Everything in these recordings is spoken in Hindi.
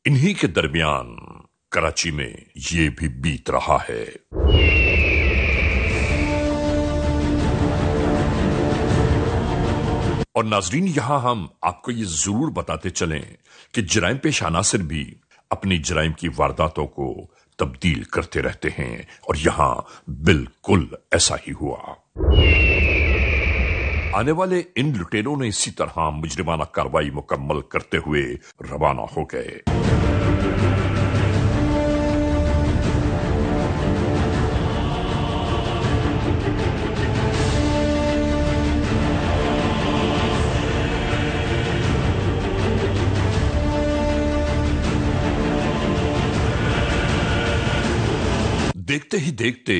इन्हीं के दरमियान कराची में ये भी बीत रहा है। और नाजरीन, यहां हम आपको ये जरूर बताते चलें कि जराइम पेश अनासर भी अपनी जराइम की वारदातों को तब्दील करते रहते हैं, और यहां बिल्कुल ऐसा ही हुआ। आने वाले इन लुटेरों ने इसी तरह मुजरिमाना कार्रवाई मुकम्मल करते हुए रवाना हो गए। देखते ही देखते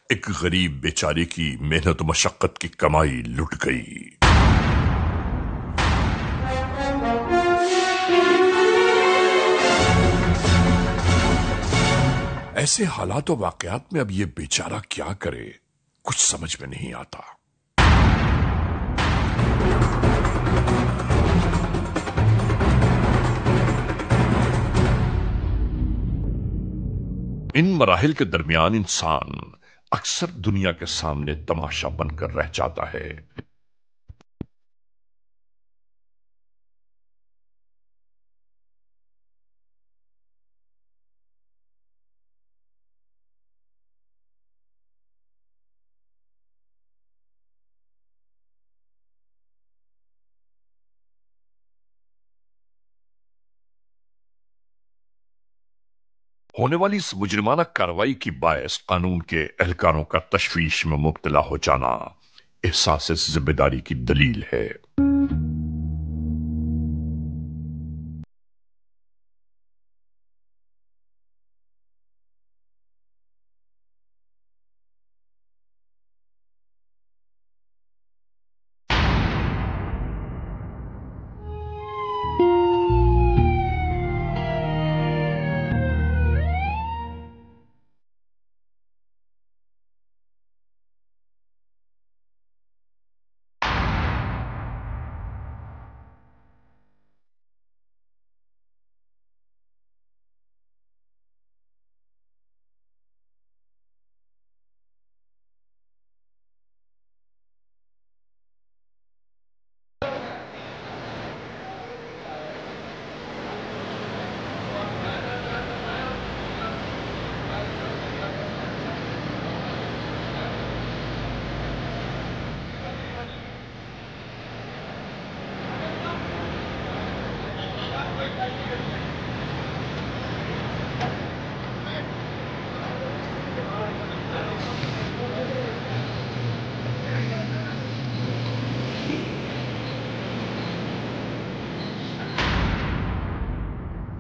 एक गरीब बेचारे की मेहनत मशक्कत की कमाई लुट गई। ऐसे हालात और वाकयात में अब ये बेचारा क्या करे, कुछ समझ में नहीं आता। इन मराहिल के दरमियान इंसान अक्सर दुनिया के सामने तमाशा बनकर रह जाता है। होने वाली इस मुजरिमाना कार्रवाई की बायस कानून के एहलकारों का तशवीश में मुब्तला हो जाना एहसास जिम्मेदारी की दलील है।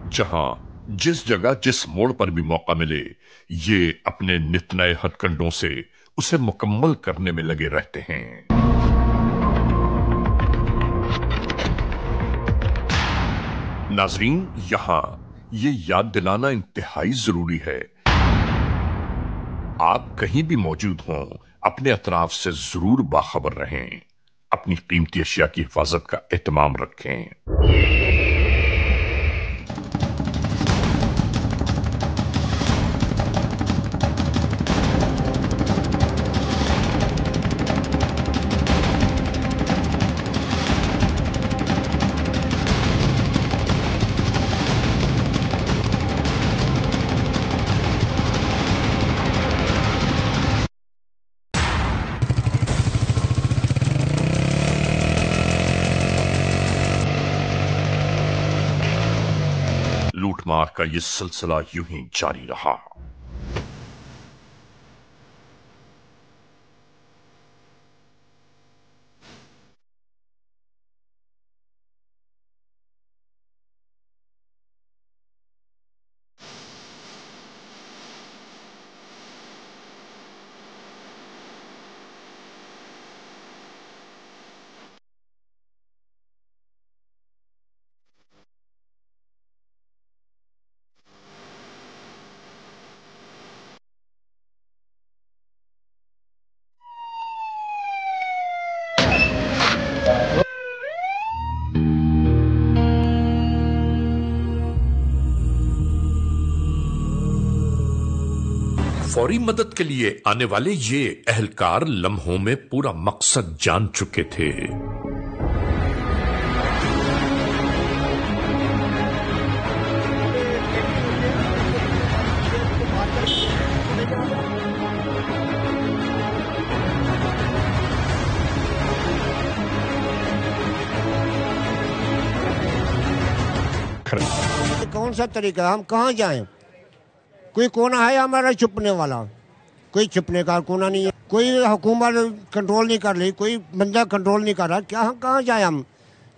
जहां जिस जगह जिस मोड़ पर भी मौका मिले, ये अपने नित नए हथकंडों से उसे मुकम्मल करने में लगे रहते हैं। नाजरीन, यहां ये याद दिलाना इंतहाई जरूरी है, आप कहीं भी मौजूद हों, अपने अतराफ से जरूर बाखबर रहें, अपनी कीमती अशिया की हिफाजत का एहतमाम रखें। लूटमार का यह सिलसिला यूं ही जारी रहा। फौरी मदद के लिए आने वाले ये अहलकार लम्हों में पूरा मकसद जान चुके थे। कौन सा तरीका, हम कहाँ जाएं? कोई कोना है हमारा छुपने वाला? कोई छुपने का कोना नहीं है। कोई हुकूमत कंट्रोल नहीं कर रही, कोई बंदा कंट्रोल नहीं कर रहा। क्या हम कहाँ जाए? हम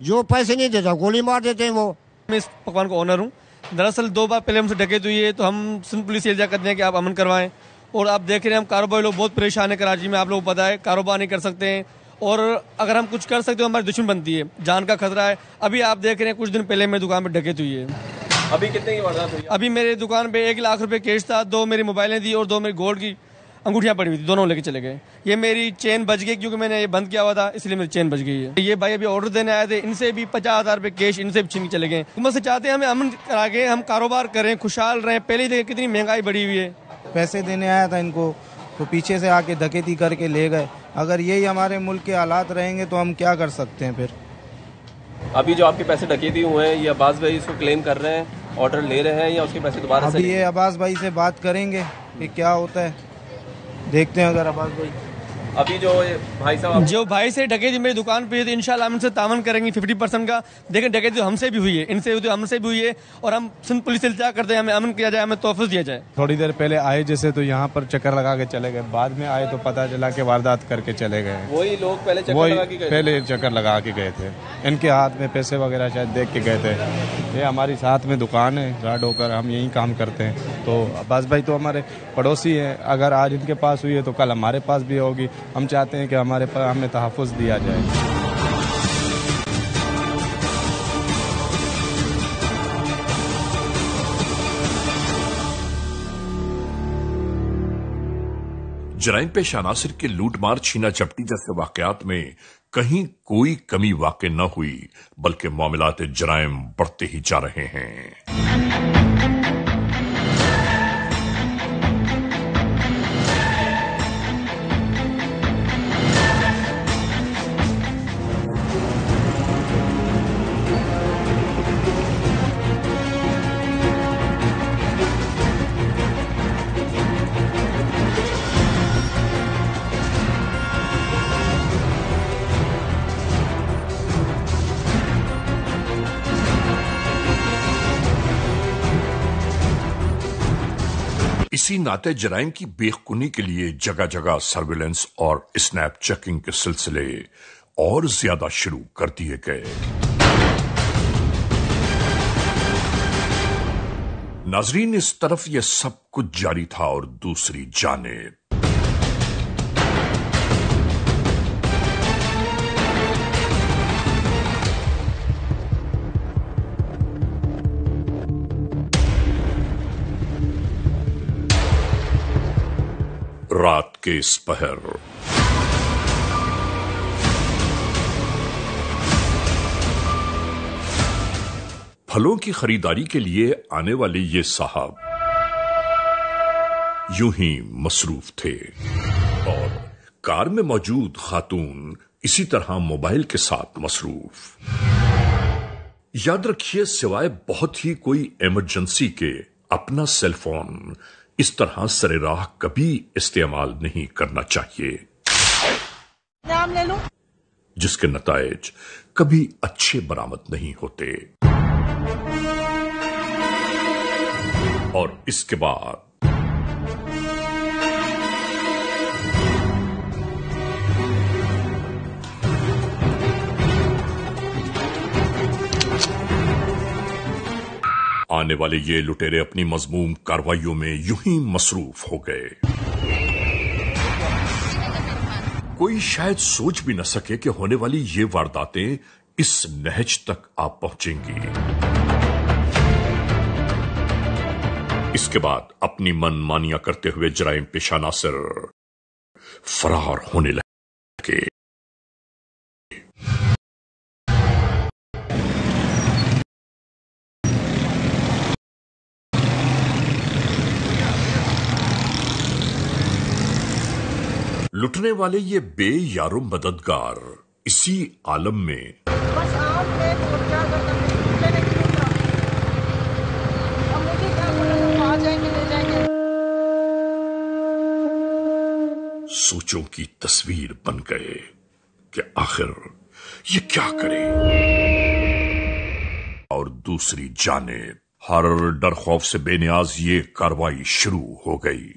जो पैसे नहीं देता गोली मार देते हैं वो। मैं इस पकवान को ओनर हूँ। दरअसल 2 बार पहले हमसे डकैती हुई है, तो हम सिंध पुलिस एरिया कहते हैं कि आप अमन करवाएं। और आप देख रहे हैं हम कारोबारी लोग बहुत परेशान है कराची में। आप लोगों को पता है कारोबार नहीं कर सकते हैं, और अगर हम कुछ कर सकते हो हमारी दुश्मन बनती है, जान का खतरा है। अभी आप देख रहे हैं कुछ दिन पहले मेरी दुकान पर डकैती हुई है। अभी कितने की वारदात हुई? अभी मेरी दुकान पे 1 लाख रुपए कैश था, 2 मेरी मोबाइलें दी और 2 मेरी गोल्ड की अंगूठियां पड़ी हुई थी, दोनों लेके चले गए। ये मेरी चेन बच गई क्योंकि मैंने ये बंद किया हुआ था, इसलिए मेरी चेन बच गई है। ये भाई अभी ऑर्डर देने आए थे, इनसे भी 50,000 रुपए कैश इनसे भी छीन के चले गए। हुकूमत से चाहते हैं हमें अमन करा के हम कारोबार करें, खुशहाल रहें। पहले देखिए कितनी महंगाई बढ़ी हुई है। पैसे देने आया था इनको, तो पीछे से आके डकैती करके ले गए। अगर यही हमारे मुल्क के हालात रहेंगे तो हम क्या कर सकते हैं फिर? अभी जो आपके पैसे डकैती हुए हैं, ये अब्बास भाई इसको क्लेम कर रहे हैं, ऑर्डर ले रहे हैं, या उसके पैसे दोबारा से? अभी ये अब्बास भाई से बात करेंगे कि क्या होता है, देखते हैं। अगर अब्बास भाई अभी जो भाई साहब जो भाई से डकैती मेरी दुकान पे है, तो इंशाल्लाह हम इनसे तावन करेंगे 50% का। देखें डकैती तो हमसे भी हुई है, इनसे तो हमसे भी हुई है, और हम सिंध पुलिस से इल्तिजा करते हैं हमें अमन किया जाए, हमें तोहफा दिया जाए। थोड़ी देर पहले आए जैसे तो यहाँ पर चक्कर लगा के चले गए, बाद में आए तो पता चला कि वारदात करके चले गए। वही लोग पहले चक्कर लगा के गए? पहले चक्कर लगा के गए थे। इनके हाथ में पैसे वगैरह शायद देख के गए थे। ये हमारी साथ में दुकान है, गार्ड होकर हम यही काम करते हैं। तो अब्बास भाई तो हमारे पड़ोसी हैं, अगर आज इनके पास हुई है तो कल हमारे पास भी होगी। हम चाहते हैं कि हमारे पर हमें तहफ़्फ़ुज़ दिया जाए। जराइम पेश अनासिर के लूटमार छीना झपटी जैसे वाकयात में कहीं कोई कमी वाक़ई न हुई, बल्कि मामलात जराइम बढ़ते ही जा रहे हैं। इसी नाते जराइम की बेखुनी के लिए जगह जगह सर्विलेंस और स्नैप चेकिंग के सिलसिले और ज्यादा शुरू कर दिए गए। नाजरीन, इस तरफ यह सब कुछ जारी था और दूसरी जानिब रात के इस पहर फलों की खरीदारी के लिए आने वाले ये साहब यूं ही मसरूफ थे, और कार में मौजूद खातून इसी तरह मोबाइल के साथ मसरूफ। याद रखिए, सिवाय बहुत ही कोई इमरजेंसी के अपना सेलफोन इस तरह सरेराह कभी इस्तेमाल नहीं करना चाहिए, नाम ले लो, जिसके नताइज कभी अच्छे बरामद नहीं होते। और इसके बाद आने वाले ये लुटेरे अपनी मजमूम कार्रवाइयों में यूं ही मसरूफ हो गए। कोई शायद सोच भी न सके कि होने वाली ये वारदातें इस नहज तक आ पहुंचेंगी। इसके बाद अपनी मनमानियां करते हुए जराइम पेशा नासिर फरार होने लगे। लुटने वाले ये बेयारो मददगार इसी आलम में बस आप लेट हो क्या कर सकते हैं लेने के लिए क्या अब मुझे क्या बोलना आ जाएंगे ले जाएंगे सोचों की तस्वीर बन गए कि आखिर ये क्या करे। और दूसरी जानिब हर डर खौफ से बेनियाज ये कार्रवाई शुरू हो गई।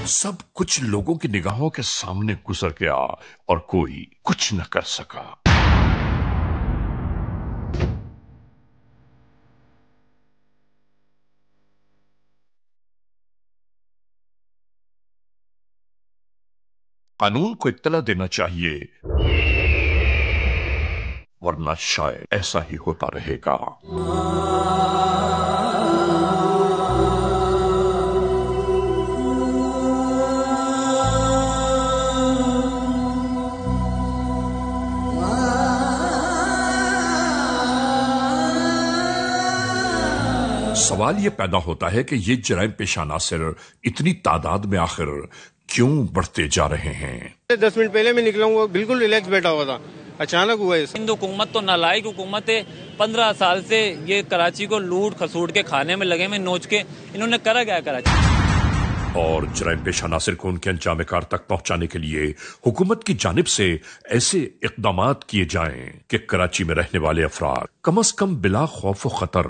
सब कुछ लोगों की निगाहों के सामने गुजर गया और कोई कुछ न कर सका। कानून को इत्तला देना चाहिए, वरना शायद ऐसा ही होता रहेगा। सवाल यह पैदा होता है कि ये जराइम पेशा अनासिर इतनी तादाद में आखिर क्यों बढ़ते जा रहे हैं। 10 मिनट पहले मैं निकला हूँ, बिल्कुल रिलैक्स बैठा हुआ था, अचानक हुआ है। हिंदू हुकूमत तो नालायक हुकूमत है। 15 साल से ये कराची को लूट खसूट के खाने में लगे में नोच के इन्होंने करा गया कराची। और जराइम पेशा अनासिर को उनके अंजाम कार तक पहुंचाने के लिए हुकूमत की जानिब से ऐसे इक़दामात किए जाएं कि कराची में रहने वाले अफराद कम अज कम बिला खौफ व खतर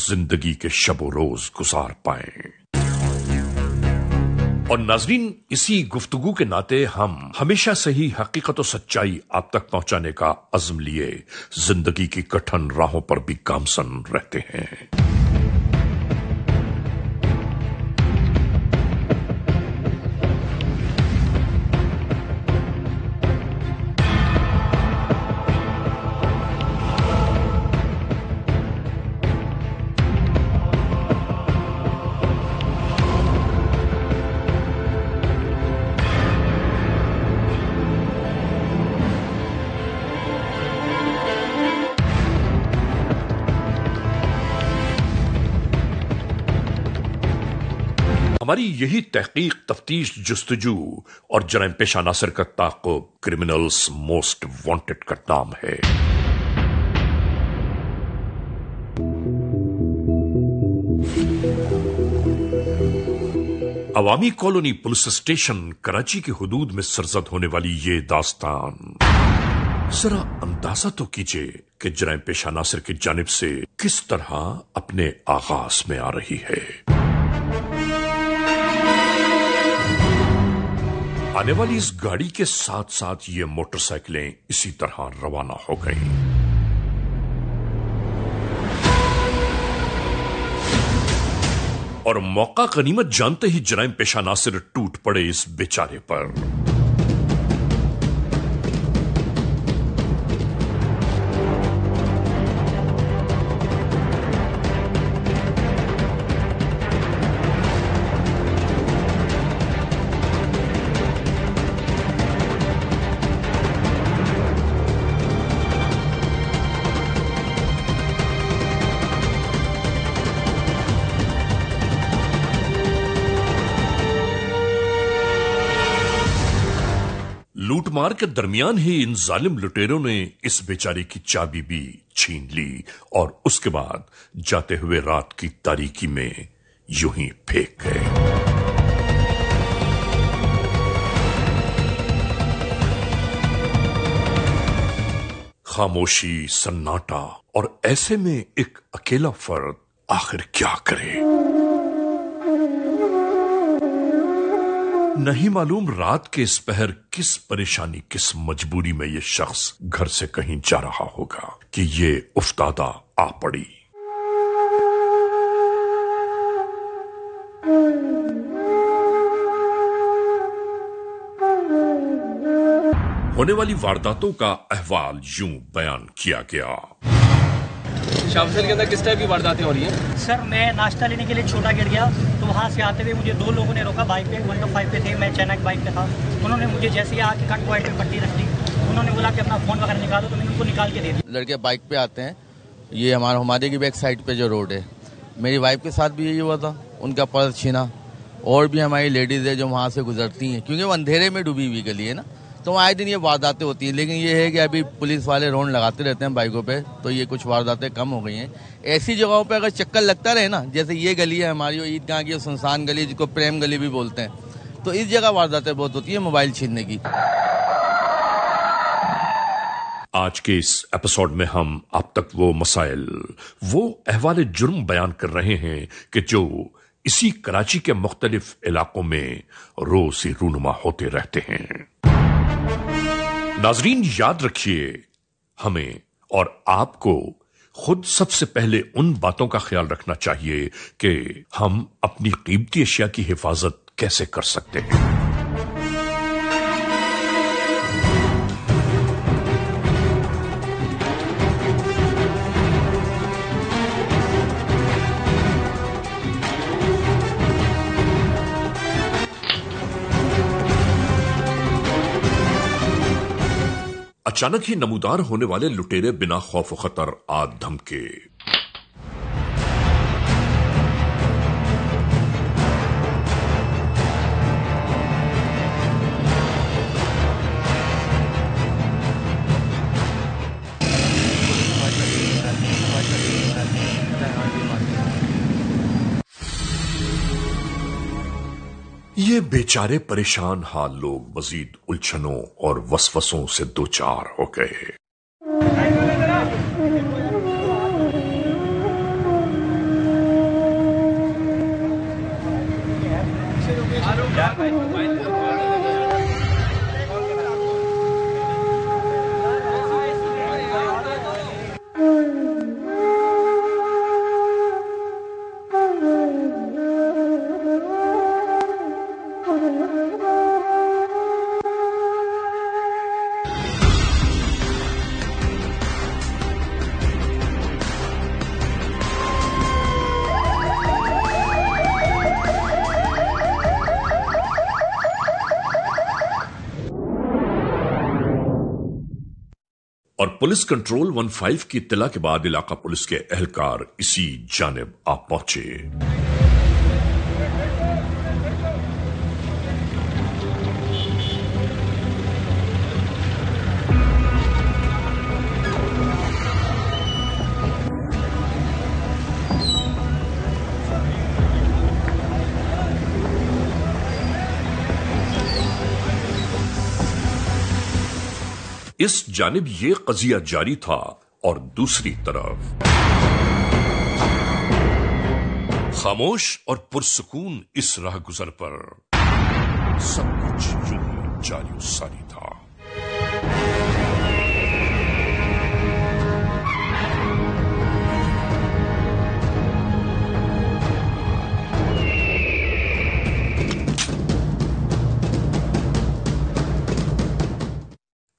जिंदगी के शबो रोज गुजार पाएं। और नाजरीन, इसी गुफ्तगू के नाते हम हमेशा से ही हकीकत और सच्चाई आप तक पहुंचाने का अज़्म लिए जिंदगी की कठिन राहों पर भी गामसन रहते हैं। हमारी यही तहकीक, तफ्तीश, जुस्तजू और जराइम पेशा अनासिर का ताक़ुब क्रिमिनल्स मोस्ट वांटेड का नाम है। अवामी कॉलोनी पुलिस स्टेशन कराची की हुदूद में सरजद होने वाली ये दास्तान जरा अंदाजा तो कीजिए कि जराइम पेशा अनासिर की जानिब से किस तरह अपने आगाज में आ रही है। आने वाली इस गाड़ी के साथ साथ ये मोटरसाइकिलें इसी तरह रवाना हो गईं। और मौका गनीमत जानते ही जराइम पेशा अनासिर टूट पड़े इस बेचारे पर। लूटमार के दरमियान ही इन जालिम लुटेरों ने इस बेचारे की चाबी भी छीन ली और उसके बाद जाते हुए रात की तारीकी में यूं ही फेंक गए। खामोशी, सन्नाटा और ऐसे में एक अकेला फर्द आखिर क्या करे। नहीं मालूम रात के इस पहर किस परेशानी, किस मजबूरी में ये शख्स घर से कहीं जा रहा होगा कि ये उफ्तादा आ पड़ी। होने वाली वारदातों का अहवाल यूं बयान किया गया। शाफजल के अंदर किस टाइप की वारदातें हो रही हैं? सर मैं नाश्ता लेने के लिए छोटा गिर गया, तो वहाँ से आते हुए मुझे 2 लोगों ने रोका बाइक पे, 125 पे थे, मैं चैनक बाइक पे था। उन्होंने मुझे जैसे ही आके कट पॉइंट पे पट्टी रख दी, उन्होंने बोला कि अपना फ़ोन वगैरह निकालो, तो मैंने उनको निकाल के दे दिया। लड़के बाइक पे आते हैं, ये हमारे की बैक साइड पे जो रोड है, मेरी वाइफ के साथ भी यही हुआ था, उनका पर्स छीना। और भी हमारी लेडीज़ है जो वहाँ से गुजरती हैं, क्योंकि वो अंधेरे में डूबी हुई गली है ना, तो आए दिन ये वारदातें होती हैं। लेकिन ये है कि अभी पुलिस वाले रोड लगाते रहते हैं बाइकों पे, तो ये कुछ वारदातें कम हो गई हैं। ऐसी जगहों पे अगर चक्कर लगता रहे ना, जैसे ये गली है हमारी, ईदगाह की सुनसान गली जिसको प्रेम गली भी बोलते हैं, तो इस जगह वारदातें बहुत होती है मोबाइल छीनने की। आज के इस एपिसोड में हम अब तक वो मसाइल, वो अहवाल जुर्म बयान कर रहे हैं कि जो इसी कराची के मुख्तलिफ इलाकों में रोज ही रूनुमा होते रहते हैं। नाजरीन याद रखिए, हमें और आपको खुद सबसे पहले उन बातों का ख्याल रखना चाहिए कि हम अपनी कीमती अशिया की हिफाजत कैसे कर सकते हैं। अचानक ही नमूदार होने वाले लुटेरे बिना खौफ खतर आग धमके। ये बेचारे परेशान हाल लोग मजीद उलझनों और वसवसों से दो चार हो गए। और पुलिस कंट्रोल 15 की इत्तला के बाद इलाका पुलिस के एहलकार इसी जानिब आ पहुंचे। इस जानिब ये कजिया जारी था और दूसरी तरफ खामोश और पुरसुकून इस राह गुजर पर सब कुछ यूं ही जारी सारी था।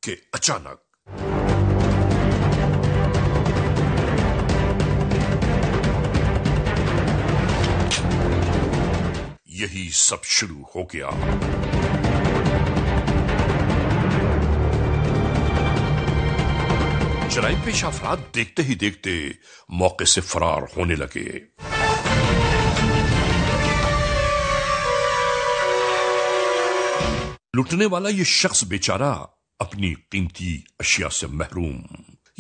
कि अचानक यही सब शुरू हो गया। जराइम पेश अफराद देखते ही देखते मौके से फरार होने लगे। लुटने वाला ये शख्स बेचारा अपनी कीमती अशिया से महरूम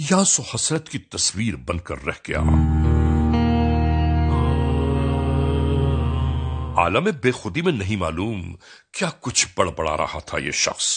या सो हसरत की तस्वीर बनकर रह गया। आलम बेखुदी में नहीं मालूम क्या कुछ बड़बड़ा रहा था ये शख्स।